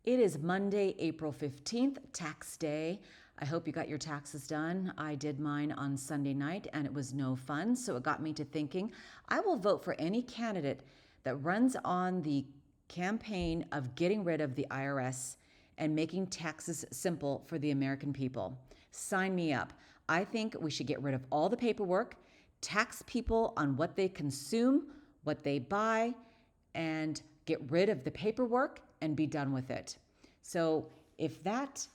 It is Monday, April 15th, tax day. I hope you got your taxes done. I did mine on Sunday night and it was no fun, so it got me to thinking I will vote for any candidate that runs on the campaign of getting rid of the IRS and making taxes simple for the American people. Sign me up. I think we should get rid of all the paperwork, tax people on what they consume, what they buy, and get rid of the paperwork and be done with it. So if that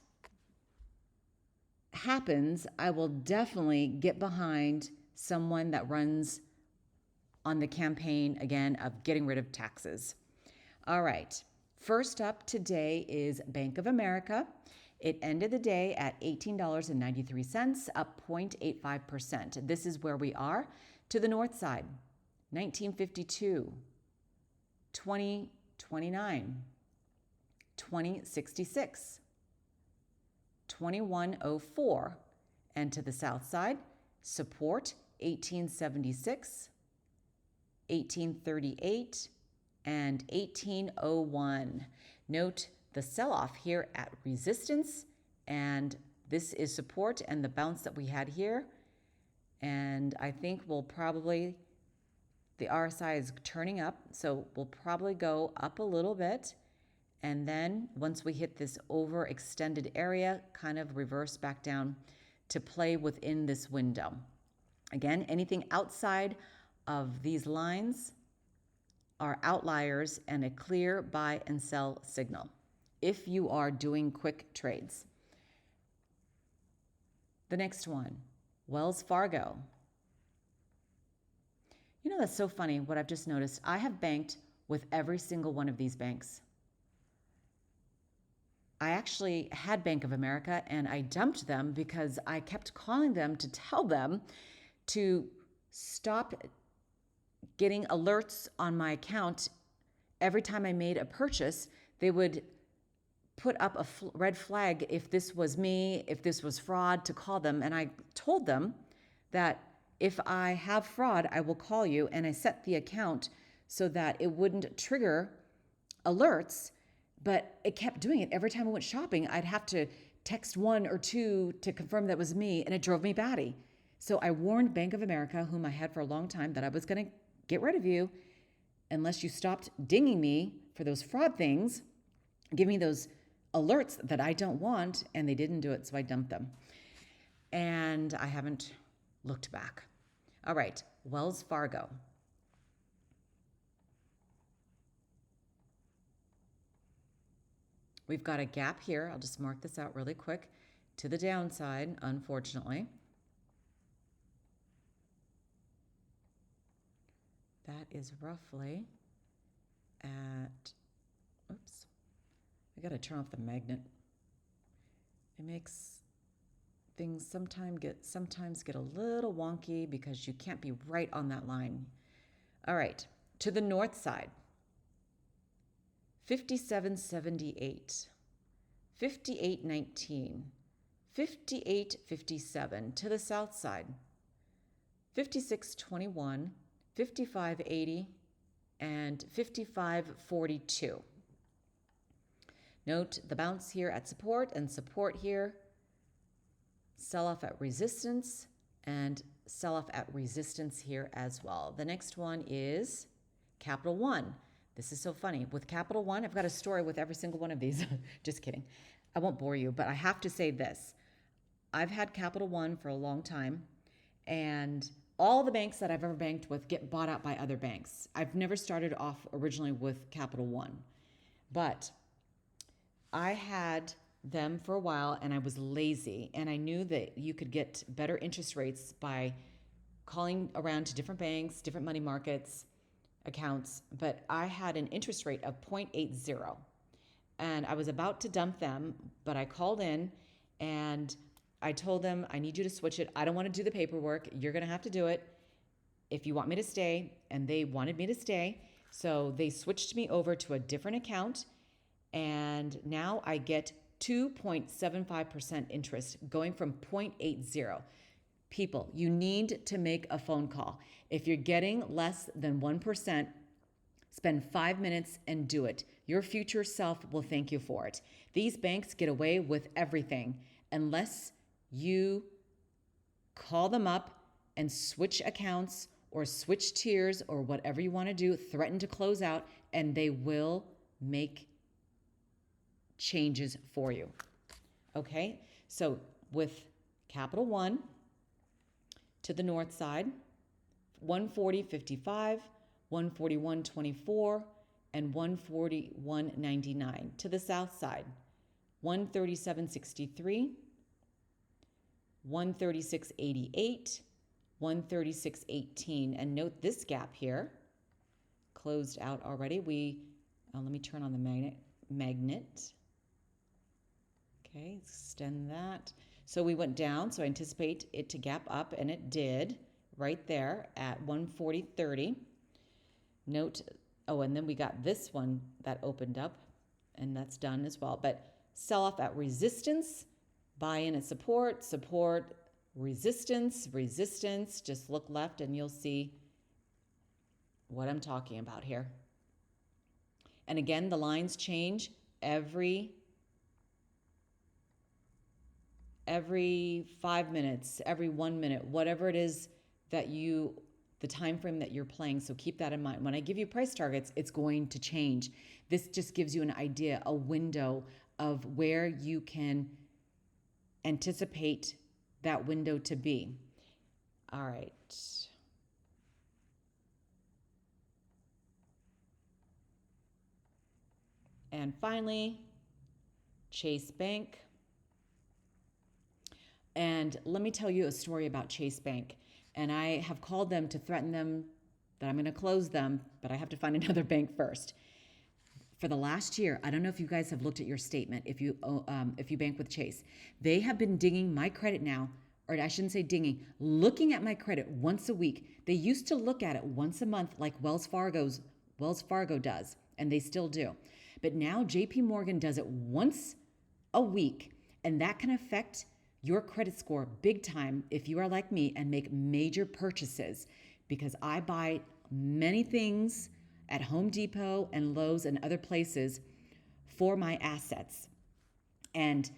happens, I will definitely get behind someone that runs on the campaign again of getting rid of taxes. All right. First up today is Bank of America. It ended the day at $18.93, up 0.85%. This is where we are. To the north side, 1952, 2029, 2066, 2104, and to the south side, support 1876, 1838, and 1801. Note the sell-off here at resistance, and this is support and the bounce that we had here. And I think the RSI is turning up, so we'll probably go up a little bit. And then once we hit this overextended area, kind of reverse back down to play within this window. Again, anything outside of these lines are outliers and a clear buy and sell signal if you are doing quick trades. The next one, Wells Fargo. You know, that's so funny what I've just noticed. I have banked with every single one of these banks. I actually had Bank of America and I dumped them because I kept calling them to tell them to stop getting alerts on my account. Every time I made a purchase, they would put up a red flag if this was me, if this was fraud, to call them. And I told them that if I have fraud, I will call you. And I set the account so that it wouldn't trigger alerts, but it kept doing it. Every time I went shopping, I'd have to text one or two to confirm that was me, and it drove me batty. So I warned Bank of America, whom I had for a long time, that I was going to get rid of you unless you stopped dinging me for those fraud things, give me those alerts that I don't want, and they didn't do it, so I dumped them. And I haven't looked back. All right, Wells Fargo. We've got a gap here. I'll just mark this out really quick. To the downside, unfortunately. That is roughly at, oops, I got to turn off the magnet. It makes things sometimes get a little wonky because you can't be right on that line. All right, to the north side, 5778, 5819, 5857. To the south side, 5621, 5580, and 5542. Note the bounce here at support and support here, sell off at resistance, and sell off at resistance here as well. The next one is Capital One. This is so funny. With Capital One, I've got a story with every single one of these. Just kidding. I won't bore you, but I have to say this. I've had Capital One for a long time, and all the banks that I've ever banked with get bought out by other banks. I've never started off originally with Capital One, but I had them for a while and I was lazy, and I knew that you could get better interest rates by calling around to different banks, different money markets, accounts, but I had an interest rate of 0.80 and I was about to dump them, but I called in and I told them, I need you to switch it. I don't want to do the paperwork. You're going to have to do it if you want me to stay. And they wanted me to stay. So they switched me over to a different account. And now I get 2.75% interest going from 0.80. People, you need to make a phone call. If you're getting less than 1%, spend 5 minutes and do it. Your future self will thank you for it. These banks get away with everything unless you call them up and switch accounts or switch tiers or whatever you want to do, threaten to close out, and they will make changes for you. Okay? So with Capital One to the north side, 140.55, 141.24, and 141.99. To the south side, 137.63, 136.88, 136.18. And note this gap here closed out already. Let me turn on the magnet. Okay, extend that. So we went down, so I anticipate it to gap up, and it did right there at 140.30. Note, and then we got this one that opened up, and that's done as well. But sell off at resistance, buy in at support, support, resistance, resistance. Just look left and you'll see what I'm talking about here. And again, the lines change every 5 minutes, every 1 minute, whatever it is that the time frame that you're playing. So keep that in mind. When I give you price targets, it's going to change. This just gives you an idea, a window of where you can anticipate that window to be. All right. And finally, Chase Bank. And let me tell you a story about Chase Bank. And I have called them to threaten them that I'm going to close them, but I have to find another bank first. For the last year, I don't know if you guys have looked at your statement, if you bank with Chase. They have been dinging my credit now, or I shouldn't say dinging, looking at my credit once a week. They used to look at it once a month like Wells Fargo does, and they still do. But now JP Morgan does it once a week, and that can affect your credit score big time if you are like me and make major purchases, because I buy many things at Home Depot and Lowe's and other places for my assets. And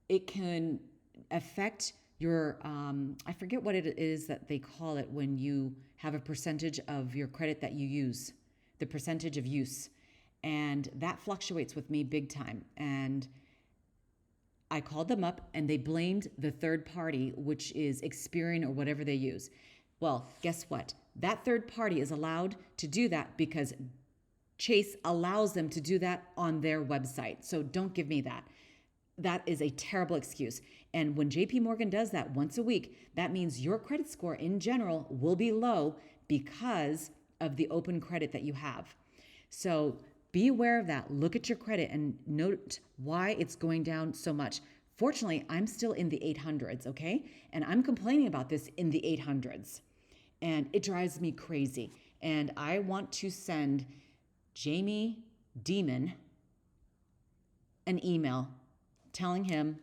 it can affect your, I forget what it is that they call it when you have a percentage of your credit that you use, the percentage of use. And that fluctuates with me big time. And I called them up and they blamed the third party, which is Experian or whatever they use. Well, guess what? That third party is allowed to do that because Chase allows them to do that on their website. So don't give me that. That is a terrible excuse. And when JP Morgan does that once a week, that means your credit score in general will be low because of the open credit that you have. So be aware of that. Look at your credit and note why it's going down so much. Fortunately, I'm still in the 800s, okay? And I'm complaining about this in the 800s. And it drives me crazy. And I want to send Jamie Demon an email telling him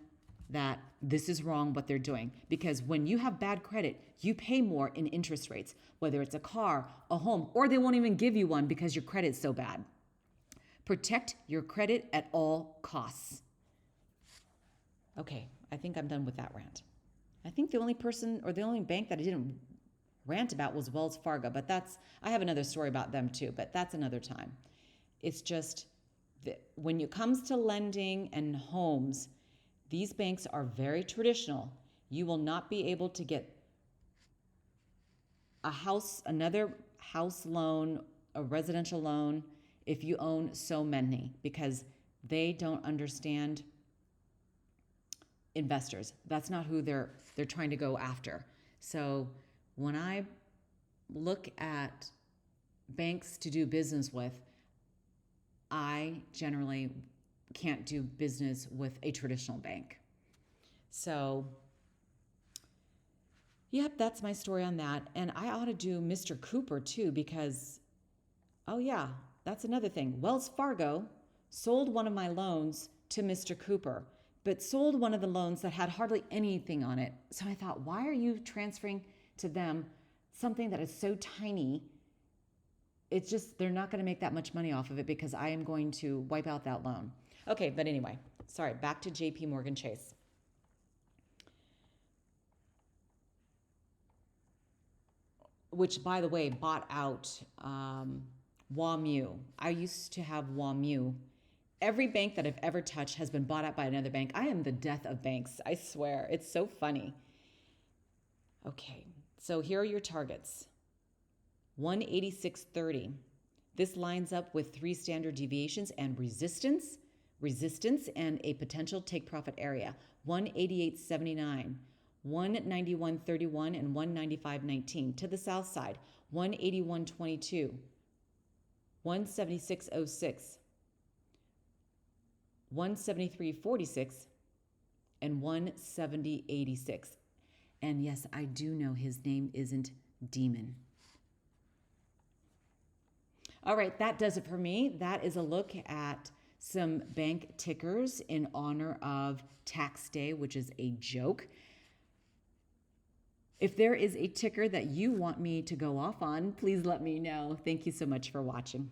that this is wrong what they're doing. Because when you have bad credit, you pay more in interest rates, whether it's a car, a home, or they won't even give you one because your credit's so bad. Protect your credit at all costs. Okay, I think I'm done with that rant. I think the only person or the only bank that I didn't rant about was Wells Fargo, but I have another story about them too, but that's another time. It's just that when it comes to lending and homes, these banks are very traditional. You will not be able to get another house loan, a residential loan, if you own so many, because they don't understand investors. That's not who they're trying to go after. So when I look at banks to do business with, I generally can't do business with a traditional bank. So, yep, that's my story on that. And I ought to do Mr. Cooper too, because, oh yeah, that's another thing. Wells Fargo sold one of my loans to Mr. Cooper, but sold one of the loans that had hardly anything on it. So I thought, why are you transferring to them something that is so tiny it's just, they're not going to make that much money off of it because I am going to wipe out that loan. Okay, but anyway, sorry, back to JP Morgan Chase. Which, by the way, bought out WAMU. I used to have WAMU. Every bank that I've ever touched has been bought out by another bank. I am the death of banks, I swear. It's so funny. Okay, so here are your targets. 186.30. This lines up with 3 standard deviations and resistance, and a potential take profit area. 188.79. 191.31 and 195.19. To the south side, 181.22, 176.06, 173.46, and 170.86. And yes, I do know his name isn't Demon. All right, that does it for me. That is a look at some bank tickers in honor of tax day, which is a joke. If there is a ticker that you want me to go off on, please let me know. Thank you so much for watching.